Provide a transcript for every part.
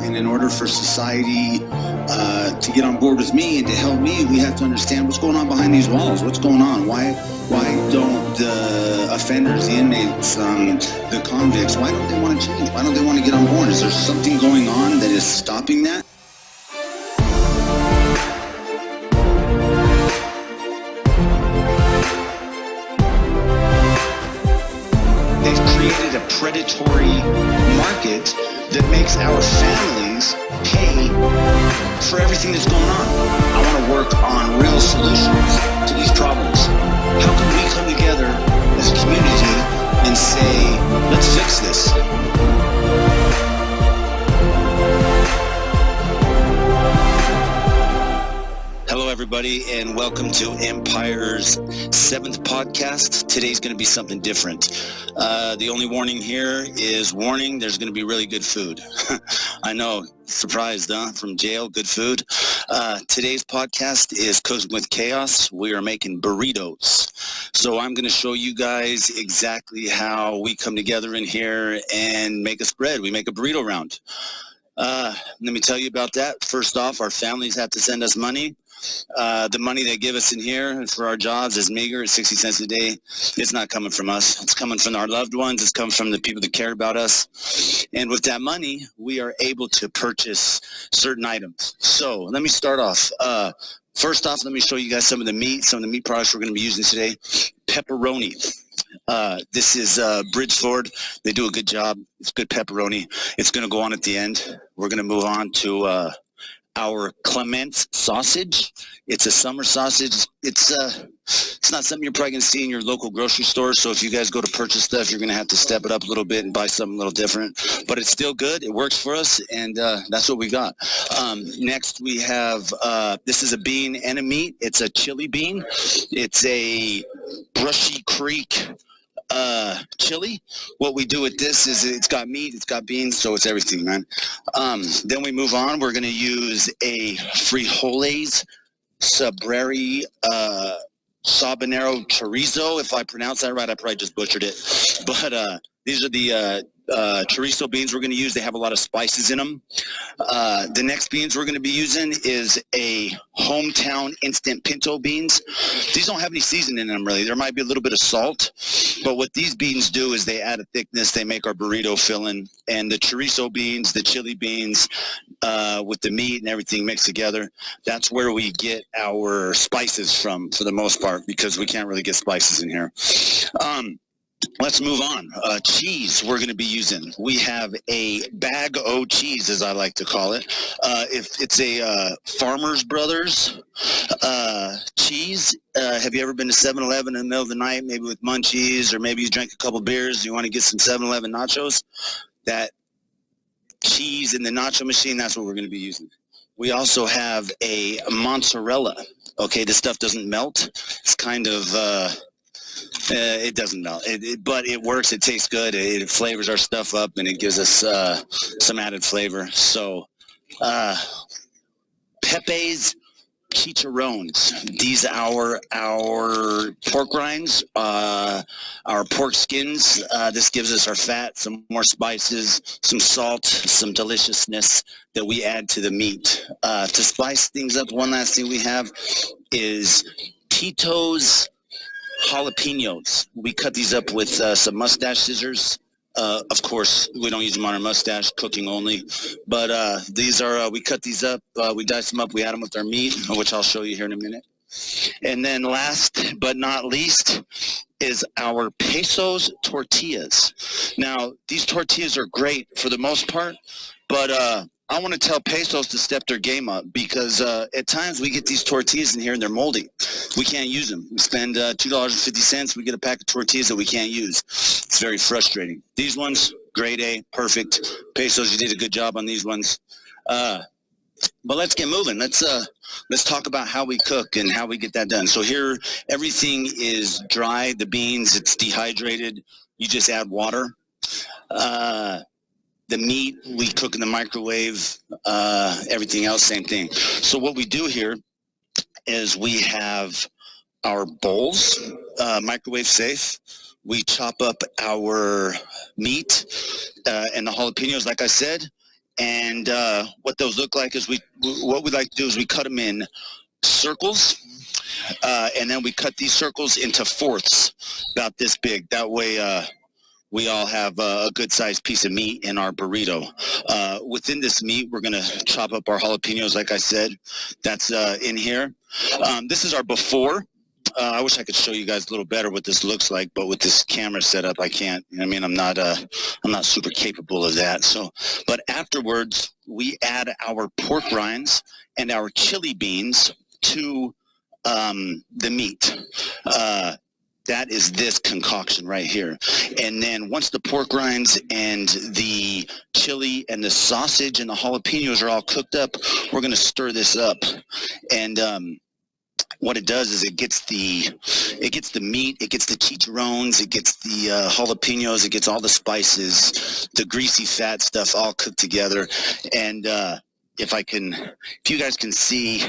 And in order for society to get on board with me and to help me, we have to understand what's going on behind these walls. What's going on? Why don't the offenders, the inmates, the convicts, why don't they want to change? Why don't they want to get on board? Is there something going on that is stopping that? They've created a predatory market that makes our families pay for everything that's going on. I want to work on real solutions to these problems. How can we come together as a community and say, let's fix this? Hello, everybody, and welcome to Empire's 7th podcast. Today's going to be something different. The only warning here is warning, there's going to be really good food. I know, surprised, huh? From jail, good food. Today's podcast is Cooking with Chaos. We are making burritos. So I'm going to show you guys exactly how we come together in here and make a spread. We make a burrito round. Let me tell you about that. First off, our families have to send us money. The money they give us in here for our jobs is meager. It's 60 cents a day. It's not coming from us. It's coming from our loved ones. It's coming from the people that care about us. And with that money, we are able to purchase certain items. So let me start off. First off, let me show you guys some of the meat products we're going to be using today. Pepperoni. This is Bridgeford. They do a good job. It's good pepperoni. It's going to go on at the end. We're going to move on to our Clement's sausage. It's a summer sausage. It's not something you're probably going to see in your local grocery store. So if you guys go to purchase stuff, you're going to have to step it up a little bit and buy something a little different. But it's still good. It works for us, and that's what we got. Next, we have this is a bean and a meat. It's a chili bean. It's a Brushy Creek chili. What we do with this is it's got meat, it's got beans, so it's everything, man. Then we move on. We're going to use a frijoles sabreri sabanero chorizo. If I pronounce that right, I probably just butchered it. But these are the chorizo beans we're going to use. They have a lot of spices in them. The next beans we're going to be using is a hometown instant pinto beans. These don't have any seasoning in them, really. There might be a little bit of salt, but what these beans do is they add a thickness. They make our burrito filling. And the chorizo beans, the chili beans, with the meat and everything mixed together, that's where we get our spices from, for the most part, because we can't really get spices in here. Let's move on. Cheese we're going to be using. We have a bag o' cheese, as I like to call it. If it's a Farmer's Brothers cheese. Have you ever been to 7-Eleven in the middle of the night, maybe with munchies, or maybe you drank a couple beers, you want to get some 7-Eleven nachos? That cheese in the nacho machine, that's what we're going to be using. We also have a mozzarella. Okay, this stuff doesn't melt. It's kind of... it doesn't melt, but it works. It tastes good. It flavors our stuff up, and it gives us some added flavor. So, Pepe's chicharrones. These are our pork rinds, our pork skins. This gives us our fat, some more spices, some salt, some deliciousness that we add to the meat. To spice things up, one last thing we have is Tito's jalapenos. We cut these up with some mustache scissors. Of course, we don't use them on our mustache, cooking only. But these are, we cut these up, we dice them up, we add them with our meat, which I'll show you here in a minute. And then last but not least is our pesos tortillas. Now, these tortillas are great for the most part, but I want to tell pesos to step their game up, because at times we get these tortillas in here and they're moldy. We can't use them. We spend $2.50. We get a pack of tortillas that we can't use. It's very frustrating. These ones, grade A, perfect. Pesos, you did a good job on these ones. But let's get moving. Let's talk about how we cook and how we get that done. So here, everything is dry. The beans, it's dehydrated. You just add water. The meat, we cook in the microwave, everything else, same thing. So what we do here is we have our bowls, microwave safe. We chop up our meat and the jalapenos, like I said. And what those look like is what we like to do is we cut them in circles, and then we cut these circles into fourths about this big. That way we all have a good sized piece of meat in our burrito. Within this meat, we're going to chop up our jalapenos, like I said. That's in here. This is our before. I wish I could show you guys a little better what this looks like, but with this camera setup, I can't. I mean, I'm not super capable of that. So, but afterwards, we add our pork rinds and our chili beans to the meat. That is this concoction right here. And then once the pork rinds and the chili and the sausage and the jalapenos are all cooked up, we're going to stir this up. And what it does is it gets the meat, it gets the chicharrones, it gets the jalapenos, it gets all the spices, the greasy fat stuff all cooked together. And if you guys can see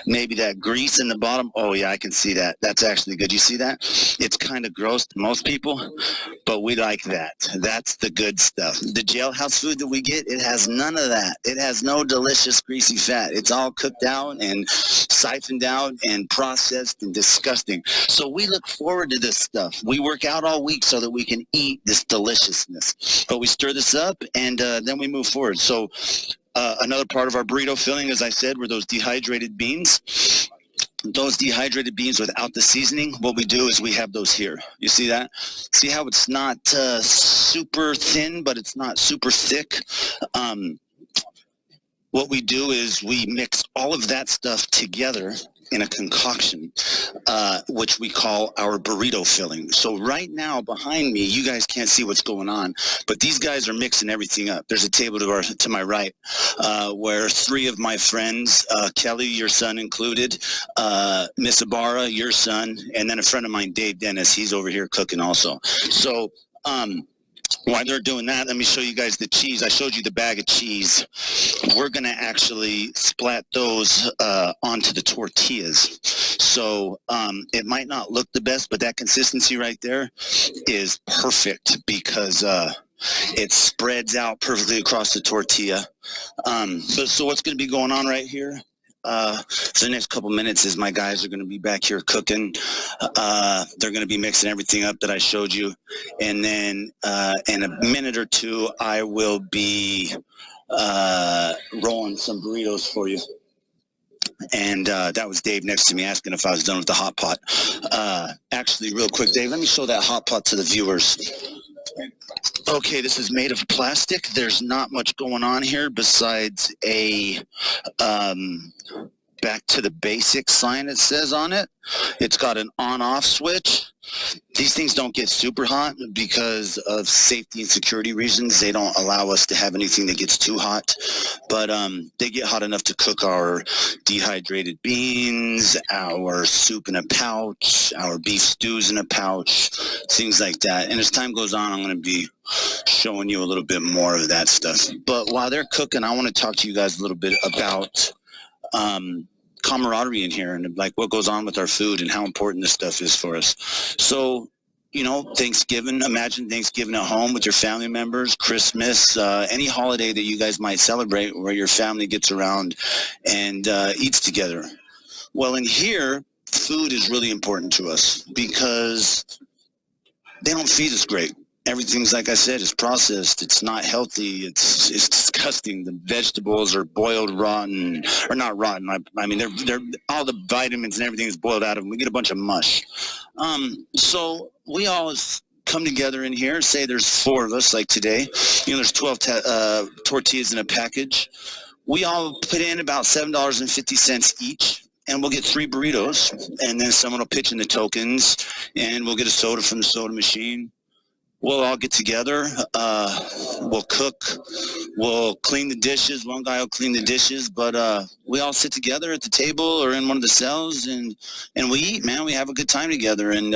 maybe that grease in the bottom. Oh yeah, I can see that. That's actually good. You see that? It's kind of gross to most people, but we like that. That's the good stuff. The jailhouse food that we get, it has none of that. It has no delicious greasy fat. It's all cooked out and siphoned out and processed and disgusting. So we look forward to this stuff. We work out all week so that we can eat this deliciousness. But we stir this up and then we move forward. So another part of our burrito filling, as I said, were those dehydrated beans. Those dehydrated beans without the seasoning, what we do is we have those here. You see that? See how it's not super thin, but it's not super thick? What we do is we mix all of that stuff together in a concoction, which we call our burrito filling. So right now behind me, you guys can't see what's going on, but these guys are mixing everything up. There's a table to my right where three of my friends, Kelly, your son included, Miss Ibarra, your son, and then a friend of mine, Dave Dennis, he's over here cooking also. So while they're doing that, let me show you guys the cheese. I showed you the bag of cheese. We're going to actually splat those onto the tortillas. So it might not look the best, but that consistency right there is perfect because it spreads out perfectly across the tortilla. So what's going to be going on right here? For the next couple minutes is my guys are going to be back here cooking. They're going to be mixing everything up that I showed you. And then in a minute or two, I will be rolling some burritos for you. And that was Dave next to me asking if I was done with the hot pot. Actually, real quick, Dave, let me show that hot pot to the viewers. Okay, this is made of plastic. There's not much going on here besides a back to the basics sign it says on it. It's got an on-off switch. These things don't get super hot because of safety and security reasons. They don't allow us to have anything that gets too hot, but they get hot enough to cook our dehydrated beans, our soup in a pouch, our beef stews in a pouch, things like that. And as time goes on, I'm going to be showing you a little bit more of that stuff. But while they're cooking, I want to talk to you guys a little bit about camaraderie in here and like what goes on with our food and how important this stuff is for us. So, you know, Thanksgiving, imagine Thanksgiving at home with your family members, Christmas, any holiday that you guys might celebrate where your family gets around and eats together. Well, in here, food is really important to us because they don't feed us great. Everything's, like I said, is processed. It's not healthy. It's disgusting. The vegetables are boiled rotten, or not rotten. I mean, they're all the vitamins and everything is boiled out of them. We get a bunch of mush. So we all come together in here. Say there's 4 of us, like today. You know, there's 12 tortillas in a package. We all put in about $7.50 each. And we'll get 3 burritos. And then someone will pitch in the tokens. And we'll get a soda from the soda machine. We'll all get together, we'll cook, we'll clean the dishes. One guy will clean the dishes, but we all sit together at the table or in one of the cells and we eat, man. We have a good time together and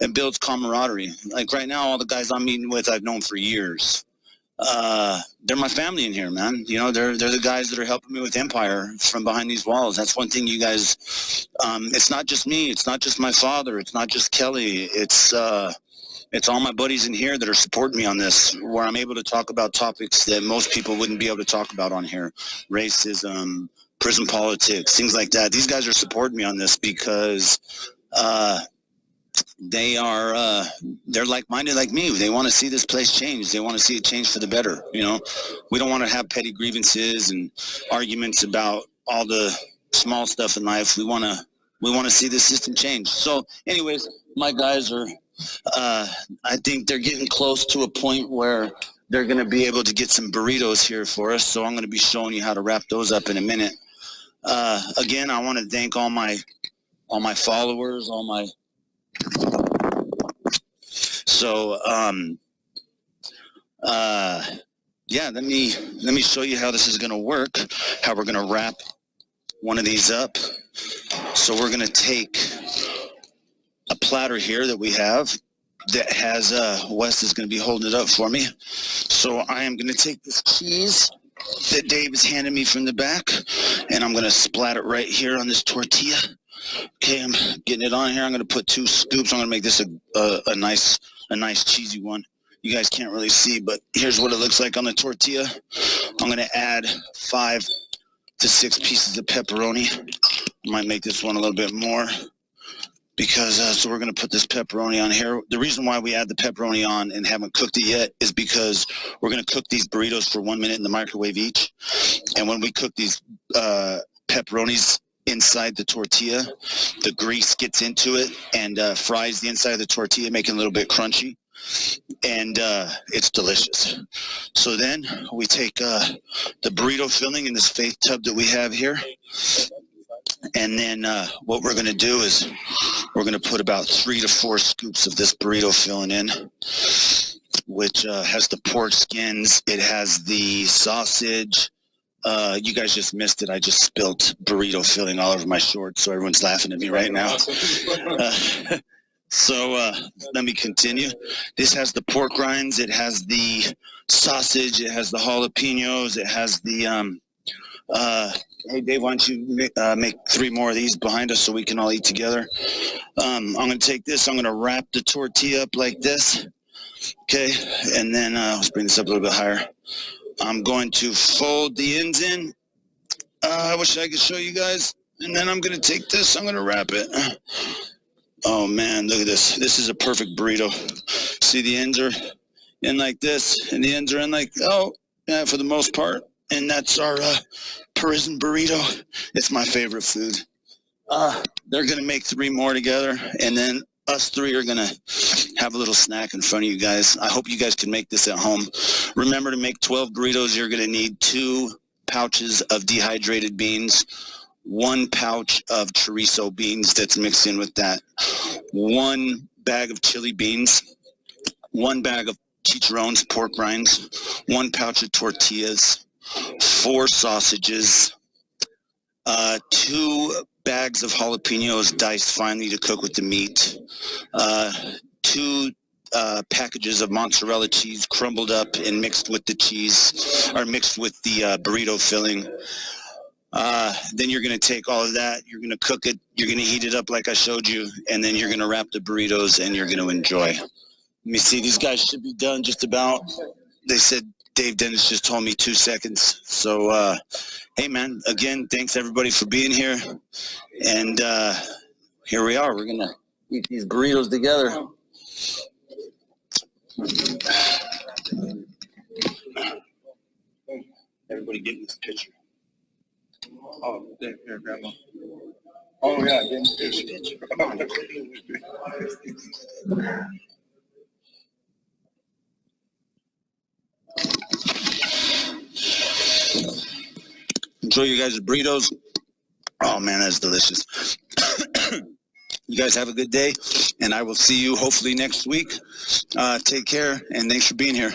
it builds camaraderie. Like right now, all the guys I'm meeting with, I've known for years. they're my family in here, man. You know, they're the guys that are helping me with Empire from behind these walls. That's one thing you guys, it's not just me. It's not just my father. It's not just Kelly. It's all my buddies in here that are supporting me on this, where I'm able to talk about topics that most people wouldn't be able to talk about on here. Racism, prison politics, things like that. These guys are supporting me on this because they're like-minded like me. They want to see this place change. They want to see it change for the better. You know, we don't want to have petty grievances and arguments about all the small stuff in life. We want to see the system change. So anyways, my guys are, I think they're getting close to a point where they're going to be able to get some burritos here for us. So I'm going to be showing you how to wrap those up in a minute. Again, I want to thank all my followers, so yeah, let me show you how this is going to work, how we're going to wrap one of these up. So we're going to take a platter here that we have that has Wes is going to be holding it up for me. So I am going to take this cheese that Dave has handed me from the back, and I'm going to splat it right here on this tortilla. Okay, I'm getting it on here. I'm going to put 2 scoops. I'm going to make this a nice cheesy one. You guys can't really see, but here's what it looks like on the tortilla. I'm going to add 5 to 6 pieces of pepperoni. I might make this one a little bit more because so we're going to put this pepperoni on here. The reason why we add the pepperoni on and haven't cooked it yet is because we're going to cook these burritos for 1 minute in the microwave each. And when we cook these pepperonis inside the tortilla, the grease gets into it and fries the inside of the tortilla, making it a little bit crunchy, and it's delicious. So then we take the burrito filling in this faith tub that we have here, and then what we're going to do is we're going to put about 3 to 4 scoops of this burrito filling in, which has the pork skins, it has the sausage. You guys just missed it. I just spilt burrito filling all over my shorts, so everyone's laughing at me right now. So let me continue. This has the pork rinds. It has the sausage. It has the jalapenos. It has the, hey, Dave, why don't you make 3 more of these behind us so we can all eat together. I'm going to take this. I'm going to wrap the tortilla up like this. Okay, and then let's bring this up a little bit higher. I'm going to fold the ends in. I wish I could show you guys. And then I'm going to take this. I'm going to wrap it. Oh, man, look at this. This is a perfect burrito. See, the ends are in like this, and the ends are in like, oh, yeah, for the most part. And that's our prison burrito. It's my favorite food. They're going to make 3 more together, and then us 3 are going to have a little snack in front of you guys. I hope you guys can make this at home. Remember, to make 12 burritos, you're going to need 2 pouches of dehydrated beans, 1 pouch of chorizo beans that's mixed in with that, 1 bag of chili beans, 1 bag of chicharrones, pork rinds, 1 pouch of tortillas, 4 sausages, 2 bags of jalapenos diced finely to cook with the meat, 2 packages of mozzarella cheese crumbled up and mixed with the cheese, or mixed with the burrito filling. Then you're going to take all of that, you're going to cook it, you're going to heat it up like I showed you, and then you're going to wrap the burritos and you're going to enjoy. Let me see, these guys should be done just about. They said Dave Dennis just told me 2 seconds. So, hey, man, again, thanks everybody for being here. And here we are. We're going to eat these burritos together. Everybody get in this picture. Oh, there, here, grab one. Oh, yeah, get in this picture. Enjoy you guys' burritos. Oh, man, that's delicious. You guys have a good day, and I will see you hopefully next week. Take care, and thanks for being here.